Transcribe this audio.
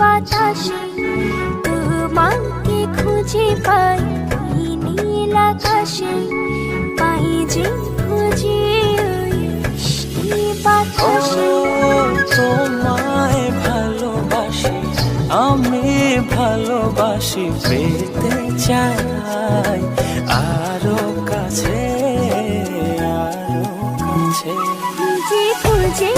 বাতাসে তোমাকে খুঁজে পাই নীল আকাশে, পাই যে খুঁজে ওই বৃষ্টি বাতাসে। তোমায় ভালোবাসি, আমি ভালোবাসি, পেতে চাই আরো কাছে, আরো কাছে। খুঁজে খুঁজে